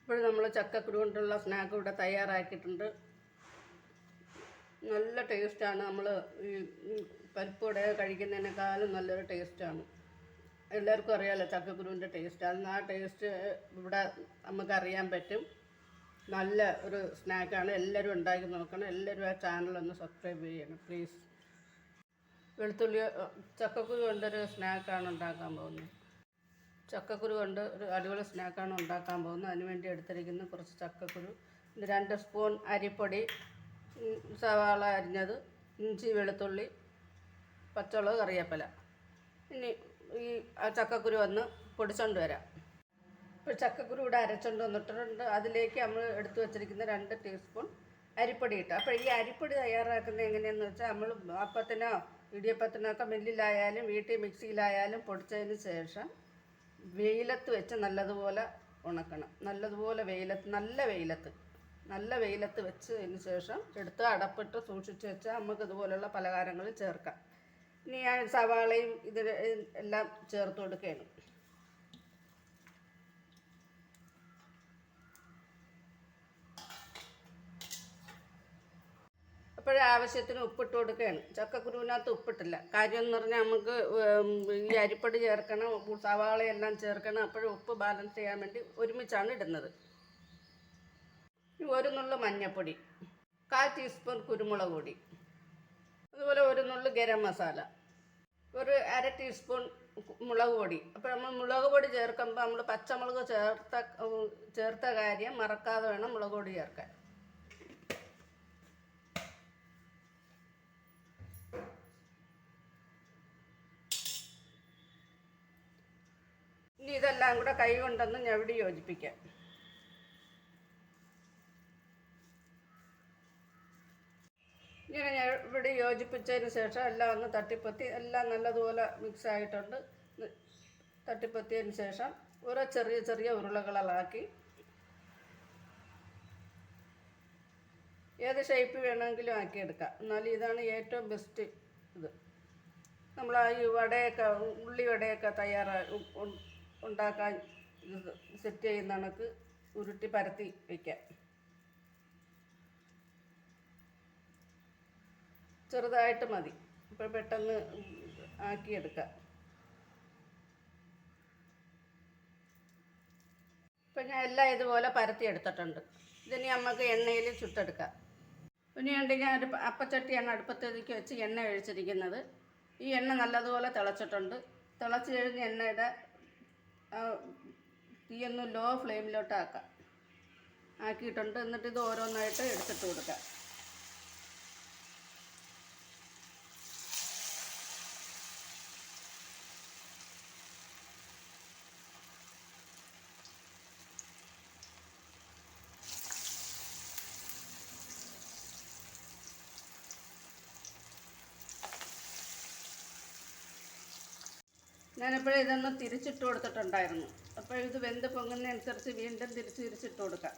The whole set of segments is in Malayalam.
ഇപ്പോൾ നമ്മൾ ചക്കക്കുരു കൊണ്ടുള്ള സ്നാക്ക് ഇവിടെ തയ്യാറാക്കിയിട്ടുണ്ട്. നല്ല ടേസ്റ്റാണ്. നമ്മൾ ഈ പരിപ്പോടെ കഴിക്കുന്നതിനേക്കാളും നല്ലൊരു ടേസ്റ്റാണ്. എല്ലാവർക്കും അറിയാമല്ലോ ചക്കക്കുരുവിൻ്റെ ടേസ്റ്റ്. അതിന് ആ ടേസ്റ്റ് ഇവിടെ നമുക്കറിയാൻ പറ്റും. നല്ല ഒരു സ്നാക്കാണ്. എല്ലാവരും ഉണ്ടാക്കി നോക്കണം. എല്ലാവരും ആ ചാനലൊന്ന് സബ്സ്ക്രൈബ് ചെയ്യണം പ്ലീസ്. വെളുത്തുള്ളി ചക്കക്കുരു കൊണ്ടൊരു സ്നാക്കാണ് ഉണ്ടാക്കാൻ പോകുന്നത്. ചക്കക്കുരു കൊണ്ട് ഒരു അടിപൊളി സ്നാക്കാണ് ഉണ്ടാക്കാൻ പോകുന്നത്. അതിനുവേണ്ടി എടുത്തിരിക്കുന്ന കുറച്ച് ചക്കക്കുരു, 2 സ്പൂൺ അരിപ്പൊടി, സവാള അരിഞ്ഞത്, ഇഞ്ചി, വെളുത്തുള്ളി, പച്ചമുളക്, കറിവേപ്പില. ഇനി ഈ ചക്കക്കുരു ഒന്ന് പൊടിച്ചുകൊണ്ട് വരാം. ഇപ്പോൾ ചക്കക്കുരു ഇവിടെ അരച്ചുകൊണ്ട് വന്നിട്ടുണ്ട്. അതിലേക്ക് നമ്മൾ എടുത്തു വച്ചിരിക്കുന്ന 2 ടീസ്പൂൺ അരിപ്പൊടി ഇട്ട്. അപ്പോൾ ഈ അരിപ്പൊടി തയ്യാറാക്കുന്നത് എങ്ങനെയാണെന്ന് വെച്ചാൽ, നമ്മൾ അപ്പത്തിനോ ഇടിയപ്പത്തിനൊക്കെ മില്ലിലായാലും വീട്ടിൽ മിക്സിയിലായാലും പൊടിച്ചതിന് ശേഷം വെയിലത്ത് വെച്ച് നല്ലതുപോലെ ഉണക്കണം. നല്ലതുപോലെ നല്ല വെയിലത്ത് വെച്ചതിന് ശേഷം എടുത്ത് അടപ്പിട്ട് സൂക്ഷിച്ച് വെച്ചാൽ നമുക്ക് ഇതുപോലുള്ള പലഹാരങ്ങളിൽ ചേർക്കാം. ഇനി ഞാൻ സവാളയും എല്ലാം ചേർത്ത് കൊടുക്കുകയാണ്. അപ്പോഴേ ആവശ്യത്തിന് ഉപ്പിട്ട് കൊടുക്കുകയാണ്. ചക്കക്കുരുവിനകത്ത് ഉപ്പിട്ടില്ല. കാര്യം എന്ന് പറഞ്ഞാൽ നമുക്ക് ഈ അരിപ്പൊടി ചേർക്കണം, സവാളയെല്ലാം ചേർക്കണം. അപ്പോഴും ഉപ്പ് ബാലൻസ് ചെയ്യാൻ വേണ്ടി ഒരുമിച്ചാണ് ഇടുന്നത്. 1 നുള്ളു മഞ്ഞൾപ്പൊടി, 1/4 ടീസ്പൂൺ കുരുമുളക് പൊടി, അതുപോലെ 1 നുള്ളു ഗരം മസാല, 1/2 ടീസ്പൂൺ മുളക് പൊടി. അപ്പോൾ നമ്മൾ മുളക് പൊടി ചേർക്കുമ്പോൾ നമ്മൾ പച്ചമുളക് ചേർത്ത കാര്യം മറക്കാതെ വേണം മുളക് പൊടി ചേർക്കാൻ. ഇനി ഇതെല്ലാം കൂടെ കൈ കൊണ്ടൊന്ന് ഞവടി യോജിപ്പിക്കാം. ഇങ്ങനെ ഞവടി യോജിപ്പിച്ചതിന് ശേഷം എല്ലാം ഒന്ന് തട്ടിപ്പൊത്തി, എല്ലാം നല്ലതുപോലെ മിക്സ് ആയിട്ടുണ്ട്. തട്ടിപ്പൊത്തിയതിന് ശേഷം ഓരോ ചെറിയ ചെറിയ ഉരുളകളാക്കി ഏത് ഷേപ്പ് വേണമെങ്കിലും ആക്കിയെടുക്കാം. എന്നാലും ഇതാണ് ഏറ്റവും ബെസ്റ്റ്. ഇത് നമ്മൾ ഈ വടയൊക്കെ ഉള്ളി വടയൊക്കെ ഉണ്ടാക്കാൻ സെറ്റ് ചെയ്യുന്ന കണക്ക് ഉരുട്ടി പരത്തി വയ്ക്കാം. ചെറുതായിട്ട് മതി. ഇപ്പോൾ പെട്ടെന്ന് ആക്കിയെടുക്കാം. ഇപ്പം ഞാൻ എല്ലാം ഇതുപോലെ പരത്തി എടുത്തിട്ടുണ്ട്. ഇതിനി നമുക്ക് എണ്ണയിൽ ചുട്ടെടുക്കാം. പിന്നെ ഞാൻ ഒരു അപ്പച്ചട്ടിയാണ് അടുപ്പത്തേക്ക് വെച്ച് എണ്ണ ഒഴിച്ചിരിക്കുന്നത്. ഈ എണ്ണ നല്ലതുപോലെ തിളച്ചിട്ടുണ്ട്. തിളച്ച് കഴിഞ്ഞ് എണ്ണയുടെ തീയൊന്ന് ലോ ഫ്ലെയിമിലോട്ട് ആക്കിയിട്ടുണ്ട്. എന്നിട്ട് ഇത് ഓരോന്നായിട്ട് എടുത്തിട്ട് കൊടുക്കാം. ഞാനിപ്പോഴേ ഇതൊന്ന് തിരിച്ചിട്ട് കൊടുത്തിട്ടുണ്ടായിരുന്നു. അപ്പോൾ ഇത് വെന്ത് പൊങ്ങുന്നതനുസരിച്ച് വീണ്ടും തിരിച്ചിട്ട് കൊടുക്കാം.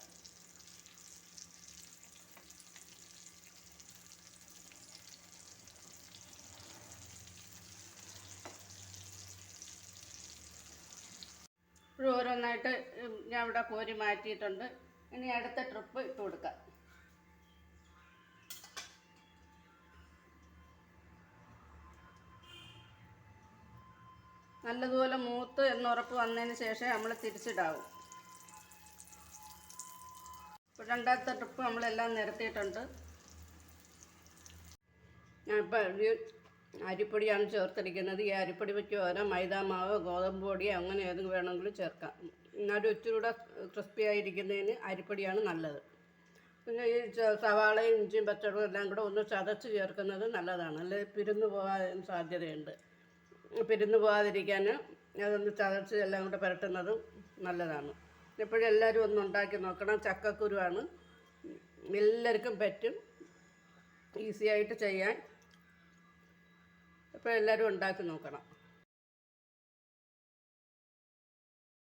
ഇപ്പോൾ ഓരോന്നായിട്ട് ഞാൻ ഇവിടെ കോരി മാറ്റിയിട്ടുണ്ട്. ഇനി അടുത്ത ട്രിപ്പ് ഇട്ട് കൊടുക്കാം. നല്ലതുപോലെ മൂത്ത് എന്നുറപ്പ് വന്നതിന് ശേഷം നമ്മൾ തിരിച്ചിടാവും. ഇപ്പോൾ രണ്ടാമത്തെ ട്രിപ്പ് നമ്മളെല്ലാം നിരത്തിയിട്ടുണ്ട്. ഞാനിപ്പോൾ അരിപ്പൊടിയാണ് ചേർത്തിരിക്കുന്നത്. ഈ അരിപ്പൊടി വെച്ച് പകരം മൈദാമാവ്, ഗോതമ്പ് പൊടി അങ്ങനെ ഏത് വേണമെങ്കിലും ചേർക്കാം. എന്നാലും ഇച്ചിരി കൂടെ ക്രിസ്പി ആയിരിക്കുന്നതിന് അരിപ്പൊടിയാണ് നല്ലത്. പിന്നെ ഈ സവാളയും ഇഞ്ചിയും പച്ചമുളകും എല്ലാം കൂടെ ഒന്ന് ചതച്ച് ചേർക്കുന്നത് നല്ലതാണ്. അല്ലെങ്കിൽ പിരിഞ്ഞു പോകാൻ സാധ്യതയുണ്ട്. പിരിഞ്ഞു പോകാതിരിക്കാൻ അതൊന്ന് ചതച്ച് എല്ലാം കൂടെ പുരട്ടുന്നതും നല്ലതാണ്. എപ്പോഴും എല്ലാവരും ഒന്ന് ഉണ്ടാക്കി നോക്കണം. ചക്കക്കുരുവാണ്, എല്ലാവർക്കും പറ്റും, ഈസിയായിട്ട് ചെയ്യാൻ. അപ്പോൾ എല്ലാവരും ഉണ്ടാക്കി നോക്കണം.